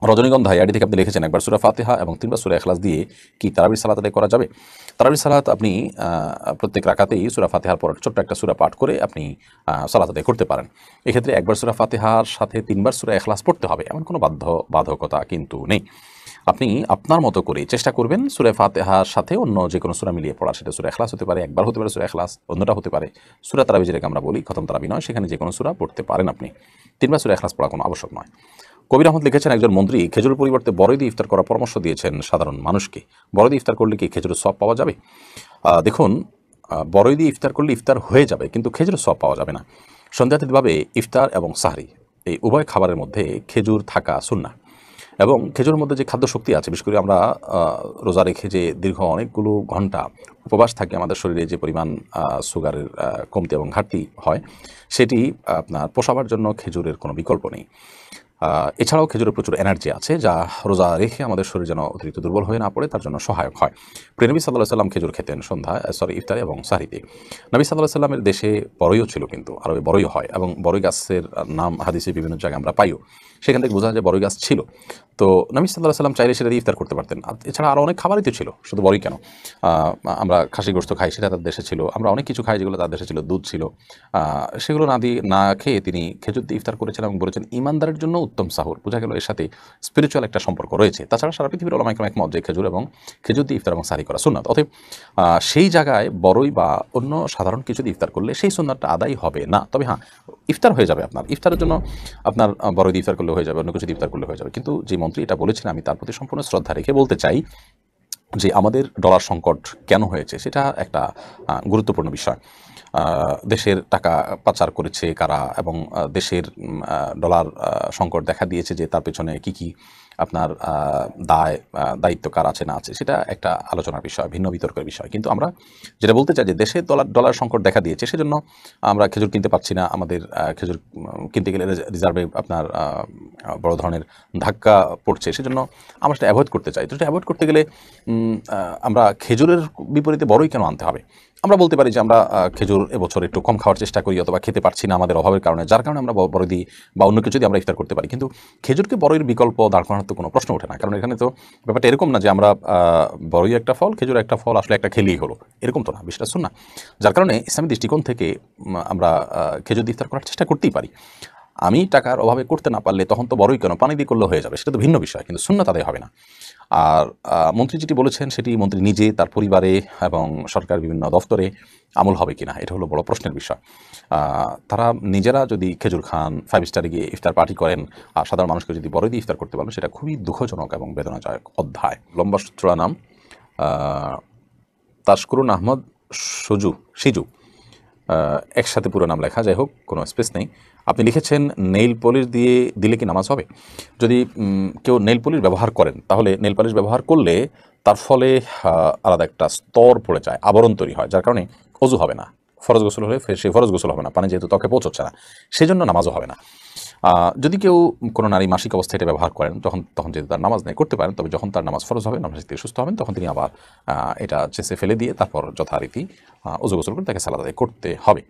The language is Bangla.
রজনীগন্ধা আইডি থেকে আপনি লিখেছেন একবার সূরা ফাতিহা এবং 3বার সূরা ইখলাস দিয়ে কি তারাবির সালাত আদায় করা যাবে? তারাবির সালাত আপনি প্রত্যেক রাকাতেই সূরা ফাতিহার পর ছোট্ট একটা সূরা পাঠ করে আপনি সালাত আদায় করতে পারেন। এক্ষেত্রে একবার সূরা ফাতিহার সাথে 3বার সূরা ইখলাস পড়তে হবে এমন কোনো বাধ্যকতা কিন্তু নেই। আপনি আপনার মতো করে চেষ্টা করবেন সূরা ফাতিহার সাথে অন্য যে কোনো সূরা মিলিয়ে পড়া, সেটা সূরা ইখলাস হতে পারে, একবার হতে পারে সূরা ইখলাস, অন্যটা হতে পারে সূরা তারাবি, যেটাকে আমরা বলি খতম তারাবি নয়, সেখানে যে কোনো সূরা পড়তে পারেন আপনি। 3বার সূরা ইখলাস পড়া কোনো আবশ্যক নয়। কবির আহমদ লিখেছেন একজন মন্ত্রী খেজুরের পরিবর্তে বড়ই দিয়ে ইফতার করার পরামর্শ দিয়েছেন সাধারণ মানুষকে। বড়ই দিয়ে ইফতার করলে কি খেজুরের সওয়াব পাওয়া যাবে? দেখুন, বড়ই দিয়ে ইফতার করলে ইফতার হয়ে যাবে, কিন্তু খেজুরের সওয়াব পাওয়া যাবে না। সন্দেহাতীতভাবে ইফতার এবং সাহরি এই উভয় খাবারের মধ্যে খেজুর থাকা সুন্নাহ, এবং খেজুরের মধ্যে যে খাদ্য শক্তি আছে, বিশেষ করে আমরা রোজা রেখে যে দীর্ঘ অনেকগুলো ঘন্টা উপবাস থাকে, আমাদের শরীরে যে পরিমাণ সুগারের কমতি এবং ঘাটতি হয়, সেটি আপনার পোষাবার জন্য খেজুরের কোনো বিকল্প নেই। এছাড়াও খেজুরে প্রচুর এনার্জি আছে, যা রোজা রেখে আমাদের শরীর যেন অতিরিক্ত দুর্বল হয়ে না পড়ে তার জন্য সহায়ক হয়। প্রিয়নবী সাল্লাল্লাহু আলাইহি সাল্লাম খেজুর খেতেন ইফতারে এবং সাহরিতে। নবী সাল্লাল্লাহু আলাইহি সাল্লামের দেশে বড়ইও ছিল, কিন্তু আরবে বড়ই হয়, এবং বড়ই গাছের নাম হাদিসে বিভিন্ন জায়গায় আমরা পাইও। সেখান থেকে বোঝা যায় বড়ই গাছ ছিল। তো নবী সাল্লাল্লাহু আলাইহি সাল্লাম চাইলে সেটা দিয়ে ইফতার করতে পারতেন। এছাড়া আরও অনেক খাবারই তো ছিল, শুধু বড়ই কেন। আমরা খাসি গোশত খাই, সেটা তার দেশে ছিল। আমরা অনেক কিছু খাই যেগুলো তার দেশে ছিল, দুধ ছিল। সেগুলো না খেয়ে তিনি খেজুর দিয়ে ইফতার করেছেন এবং বলেছেন ইমানদারের জন্য উত্তম সাহুর। বোঝা গেল এর সাথে স্পিরিচুয়াল একটা সম্পর্ক রয়েছে। তাছাড়া সারা পৃথিবীর উলামা ইকরাম একমত যে খেজুর দিয়ে ইফতার এবং সাহরি করা সুন্নাত। অতএব সেই জায়গায় বড়ই বা অন্য সাধারণ কিছু দিয়ে ইফতার করলে সেই সুন্নাতটা আদায় হবে না। তবে হ্যাঁ, ইফতার হয়ে যাবে আপনার। ইফতারের জন্য আপনার বড়ই দিয়ে ইফতার করলে হয়ে যাবে, অন্য কিছু দিয়ে ইফতার করলে হয়ে যাবে। কিন্তু যে মন্ত্রী এটা বলেছেন, আমি তার প্রতি সম্পূর্ণ শ্রদ্ধা রেখে বলতে চাই যে আমাদের ডলার সংকট কেন হয়েছে সেটা একটা গুরুত্বপূর্ণ বিষয়। দেশের টাকা পাচার করেছে কারা, এবং দেশের ডলার সংকট দেখা দিয়েছে যে তার পেছনে কি আপনার দায়িত্ব কার আছে না আছে, সেটা একটা আলোচনার বিষয়, ভিন্ন বিতর্কের বিষয়। কিন্তু আমরা যেটা বলতে চাই যে দেশে ডলার সংকট দেখা দিয়েছে, সেজন্য আমরা খেজুর কিনতে পারছি না। আমাদের খেজুর কিনতে গেলে রিজার্ভে আপনার বড় ধরনের ধাক্কা পড়ছে, সেজন্য আমরা সেটা অ্যাভয়েড করতে চাই। তো সেটা অ্যাভয়েড করতে গেলে আমরা খেজুরের বিপরীতে বড়ই কেন আনতে হবে? আমরা বলতে পারি যে আমরা খেজুর এবছর একটু কম খাওয়ার চেষ্টা করি, অথবা খেতে পারছি না আমাদের অভাবের কারণে, যার কারণে আমরা বড়ই দিই বা অন্য কিছু দিয়ে আমরা ইফতার করতে পারি। কিন্তু খেজুরকে বড়ইয়ের বিকল্প দাঁড় করানোর তো কোনো প্রশ্ন ওঠে না। কারণ এখানে তো ব্যাপারটা এরকম না যে আমরা বড়ই একটা ফল, খেজুর একটা ফল, আসলে একটা খেলেই হলো, এরকম তো না, বিষয়টা সুন্নাহ। যার কারণে ইসলামী দৃষ্টিকোণ থেকে আমরা খেজুর দিয়ে ইফতার করার চেষ্টা করতেই পারি। আমি টাকার অভাবে করতে না পারলে তখন তো বড়ই কেন, পানি দিয়ে করলে হয়ে যাবে, সেটা তো ভিন্ন বিষয়, কিন্তু সুন্নাত আদায় হবে না। আর মন্ত্রী যেটি বলেছেন সেটি মন্ত্রী নিজে, তার পরিবারে এবং সরকার বিভিন্ন দফতরে আমল হবে কিনা, এটা হলো বড় প্রশ্নের বিষয়। তারা নিজেরা যদি খেজুর খান, 5 স্টারে গিয়ে ইফতার পার্টি করেন, আর সাধারণ মানুষকে যদি বড়ই দিয়ে ইফতার করতে পারেন, সেটা খুবই দুঃখজনক এবং বেদনাদায়ক অধ্যায়। লম্বা সূত্রা নাম তাশকুরুন আহমদ সিজু, একসাথে পুরো নাম লেখা, যাই হোক কোনো স্পেস নেই। আপনি লিখেছেন নেইল পলিশ দিয়ে দিলে কি নামাজ হবে? যদি কেউ নেইল পলিশ ব্যবহার করেন, তাহলে নেইল পলিশ ব্যবহার করলে তার ফলে আলাদা একটা স্তর পড়ে যায়, আবরণ তৈরি হয়, যার কারণে অজু হবে না। ফরজ গোসল হলে সেই ফরজ গোসল হবে না, পানি যেহেতু ত্বকে পৌঁছচ্ছে না, সেজন্য নামাজও হবে না। যদি কেউ কোনো নারী মাসিক অবস্থায় এটা ব্যবহার করেন, তখন যেহেতু তার নামাজ নেই, করতে পারেন। তবে যখন তার নামাজ ফরজ হবে, নামাজ থেকে সুস্থ হবেন, তখন তিনি আবার এটা চেঁচে ফেলে দিয়ে তারপর যথারীতি অজু গোসল করে তাকে সালাত আদায় করতে হবে।